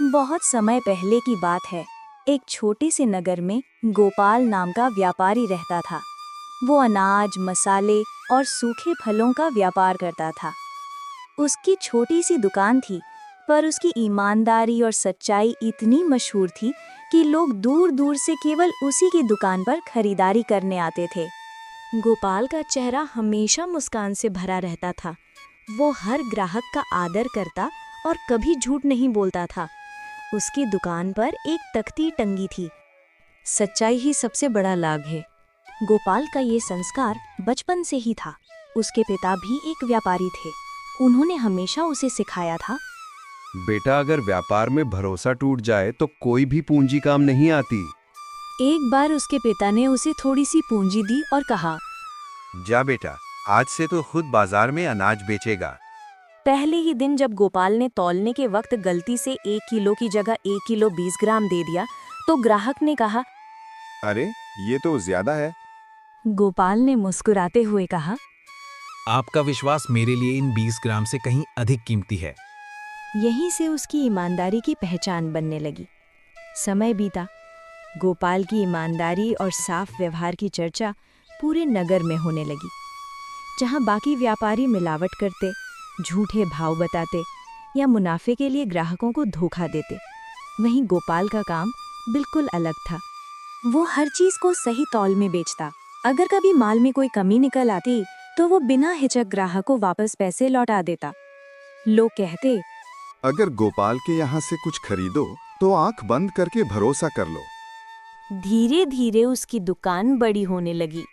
बहुत समय पहले की बात है। एक छोटे से नगर में गोपाल नाम का व्यापारी रहता था। वो अनाज, मसाले और सूखे फलों का व्यापार करता था। उसकी छोटी सी दुकान थी, पर उसकी ईमानदारी और सच्चाई इतनी मशहूर थी कि लोग दूर दूर से केवल उसी की दुकान पर खरीदारी करने आते थे। गोपाल का चेहरा हमेशा मुस्कान से भरा रहता था। वो हर ग्राहक का आदर करता और कभी झूठ नहीं बोलता था। उसकी दुकान पर एक तख्ती टंगी थी, सच्चाई ही सबसे बड़ा लाभ है। गोपाल का ये संस्कार बचपन से ही था। उसके पिता भी एक व्यापारी थे। उन्होंने हमेशा उसे सिखाया था, बेटा, अगर व्यापार में भरोसा टूट जाए तो कोई भी पूंजी काम नहीं आती। एक बार उसके पिता ने उसे थोड़ी सी पूंजी दी और कहा, जा बेटा, आज से तो खुद बाजार में अनाज बेचेगा। पहले ही दिन जब गोपाल ने तौलने के वक्त गलती से 1 किलो की जगह 1 किलो 20 ग्राम दे दिया तो ग्राहक ने कहा। अरे, ये तो ज्यादा है। गोपाल ने मुस्कुराते हुए कहा, आपका विश्वास मेरे लिए इन 20 ग्राम से कहीं अधिक कीमती है। यहीं से उसकी ईमानदारी की पहचान बनने लगी। समय बीता। गोपाल की ईमानदारी और साफ व्यवहार की चर्चा पूरे नगर में होने लगी। जहां बाकी व्यापारी मिलावट करते, झूठे भाव बताते या मुनाफे के लिए ग्राहकों को धोखा देते, वहीं गोपाल का काम बिल्कुल अलग था। वो हर चीज को सही तौल में बेचता। अगर कभी माल में कोई कमी निकल आती तो वो बिना हिचक ग्राहक को वापस पैसे लौटा देता। लोग कहते, अगर गोपाल के यहाँ से कुछ खरीदो तो आंख बंद करके भरोसा कर लो। धीरे धीरे उसकी दुकान बड़ी होने लगी।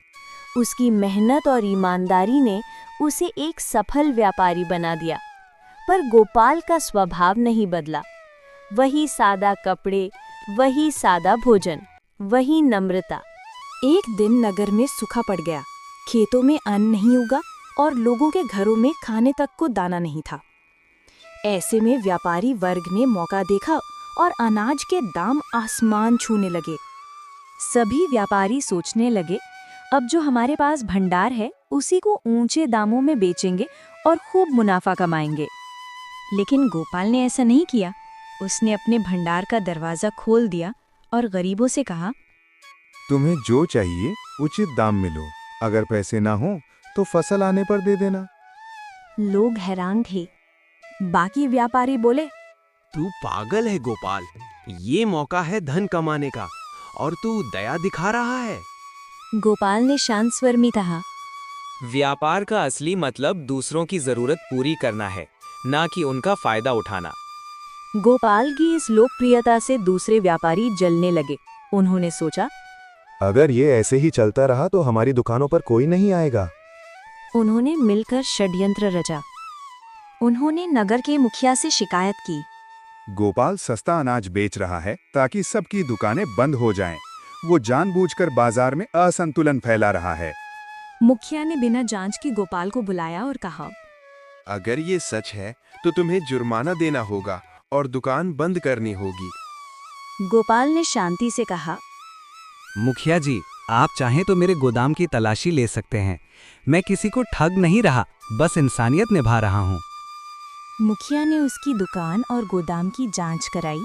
उसकी मेहनत और ईमानदारी ने उसे एक सफल व्यापारी बना दिया। पर गोपाल का स्वभाव नहीं बदला। वही सादा कपड़े, वही सादा भोजन, वही नम्रता। एक दिन नगर में सूखा पड़ गया। खेतों में अन्न नहीं उगा और लोगों के घरों में खाने तक को दाना नहीं था। ऐसे में व्यापारी वर्ग ने मौका देखा और अनाज के दाम आसमान छूने लगे। सभी व्यापारी सोचने लगे, अब जो हमारे पास भंडार है उसी को ऊंचे दामों में बेचेंगे और खूब मुनाफा कमाएंगे। लेकिन गोपाल ने ऐसा नहीं किया। उसने अपने भंडार का दरवाजा खोल दिया और गरीबों से कहा, तुम्हें जो चाहिए उचित दाम में लो। अगर पैसे ना हो तो फसल आने पर दे देना। लोग हैरान थे। बाकी व्यापारी बोले, तू पागल है गोपाल, ये मौका है धन कमाने का और तू दया दिखा रहा है। गोपाल ने शांत स्वर में कहा, व्यापार का असली मतलब दूसरों की जरूरत पूरी करना है, ना कि उनका फायदा उठाना। गोपाल की इस लोकप्रियता से दूसरे व्यापारी जलने लगे। उन्होंने सोचा, अगर ये ऐसे ही चलता रहा तो हमारी दुकानों पर कोई नहीं आएगा। उन्होंने मिलकर षड्यंत्र रचा। उन्होंने नगर के मुखिया से शिकायत की। गोपाल सस्ता अनाज बेच रहा है ताकि सबकी दुकानें बंद हो जाएं। वो जानबूझकर बाजार में असंतुलन फैला रहा है। मुखिया ने बिना जांच के गोपाल को बुलाया और कहा, अगर ये सच है तो तुम्हें जुर्माना देना होगा और दुकान बंद करनी होगी। गोपाल ने शांति से कहा, मुखिया जी, आप चाहें तो मेरे गोदाम की तलाशी ले सकते हैं। मैं किसी को ठग नहीं रहा, बस इंसानियत निभा रहा हूँ। मुखिया ने उसकी दुकान और गोदाम की जांच कराई।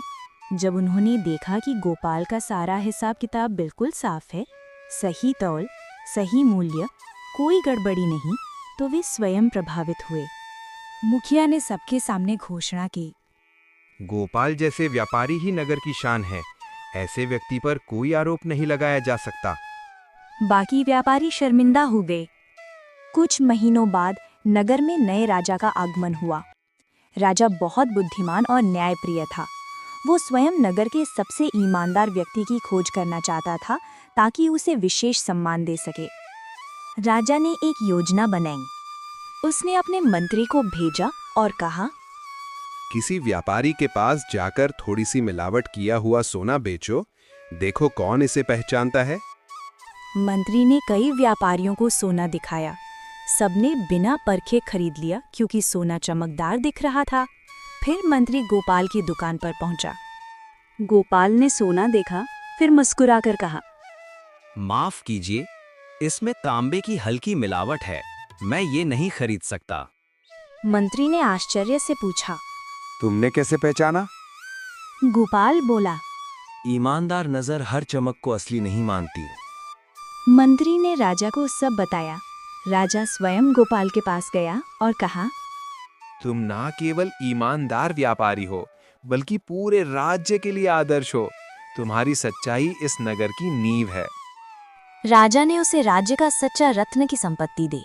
जब उन्होंने देखा कि गोपाल का सारा हिसाब किताब बिल्कुल साफ है, सही तौल, सही मूल्य, कोई गड़बड़ी नहीं, तो वे स्वयं प्रभावित हुए। मुखिया ने सबके सामने घोषणा की, गोपाल जैसे व्यापारी ही नगर की शान है। ऐसे व्यक्ति पर कोई आरोप नहीं लगाया जा सकता। बाकी व्यापारी शर्मिंदा हो गए। कुछ महीनों बाद नगर में नए राजा का आगमन हुआ। राजा बहुत बुद्धिमान और न्यायप्रिय था। वो स्वयं नगर के सबसे ईमानदार व्यक्ति की खोज करना चाहता था ताकि उसे विशेष सम्मान दे सके। राजा ने एक योजना बनाई। उसने अपने मंत्री को भेजा और कहा, किसी व्यापारी के पास जाकर थोड़ी सी मिलावट किया हुआ सोना बेचो, देखो कौन इसे पहचानता है। मंत्री ने कई व्यापारियों को सोना दिखाया। सबने बिना परखे खरीद लिया क्योंकि सोना चमकदार दिख रहा था। फिर मंत्री गोपाल की दुकान पर पहुंचा। गोपाल ने सोना देखा, फिर मुस्कुराकर कहा, माफ कीजिए, इसमें तांबे की हल्की मिलावट है, मैं ये नहीं खरीद सकता। मंत्री ने आश्चर्य से पूछा, तुमने कैसे पहचाना? गोपाल बोला। ईमानदार नजर हर चमक को असली नहीं मानती। मंत्री ने राजा को सब बताया। राजा स्वयं गोपाल के पास गया और कहा, तुम ना केवल ईमानदार व्यापारी हो, बल्कि पूरे राज्य के लिए आदर्श हो। तुम्हारी सच्चाई इस नगर की नींव है। राजा ने उसे राज्य का सच्चा रत्न की संपत्ति दी।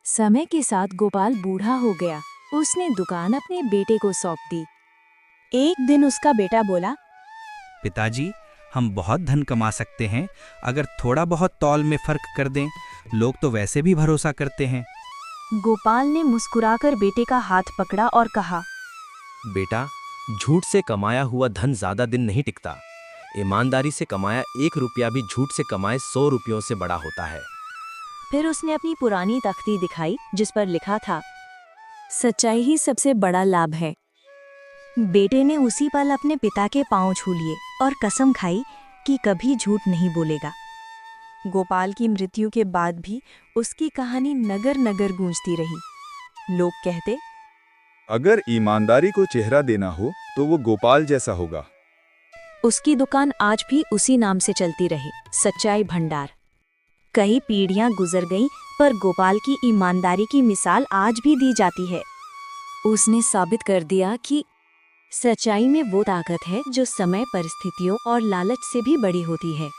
समय के साथ गोपाल बूढ़ा हो गया। उसने दुकान अपने बेटे को सौंप दी। एक दिन उसका बेटा बोला, पिताजी, हम बहुत धन कमा सकते हैं अगर थोड़ा बहुत तौल में फर्क कर दें। लोग तो वैसे भी भरोसा करते हैं। गोपाल ने मुस्कुराकर बेटे का हाथ पकड़ा और कहा, बेटा, झूठ से कमाया हुआ धन ज्यादा दिन नहीं टिकता। ईमानदारी से कमाया 1 रुपया भी झूठ से कमाए 100 रुपयों से बड़ा होता है। फिर उसने अपनी पुरानी तख्ती दिखाई जिस पर लिखा था, सच्चाई ही सबसे बड़ा लाभ है। बेटे ने उसी पल अपने पिता के पांव छू लिए और कसम खाई कि कभी झूठ नहीं बोलेगा। गोपाल की मृत्यु के बाद भी उसकी कहानी नगर नगर गूंजती रही। लोग कहते, अगर ईमानदारी को चेहरा देना हो तो वो गोपाल जैसा होगा। उसकी दुकान आज भी उसी नाम से चलती रही, सच्चाई भंडार। कई पीढ़ियां गुजर गईं, पर गोपाल की ईमानदारी की मिसाल आज भी दी जाती है। उसने साबित कर दिया कि सच्चाई में वो ताकत है जो समय, परिस्थितियों और लालच से भी बड़ी होती है।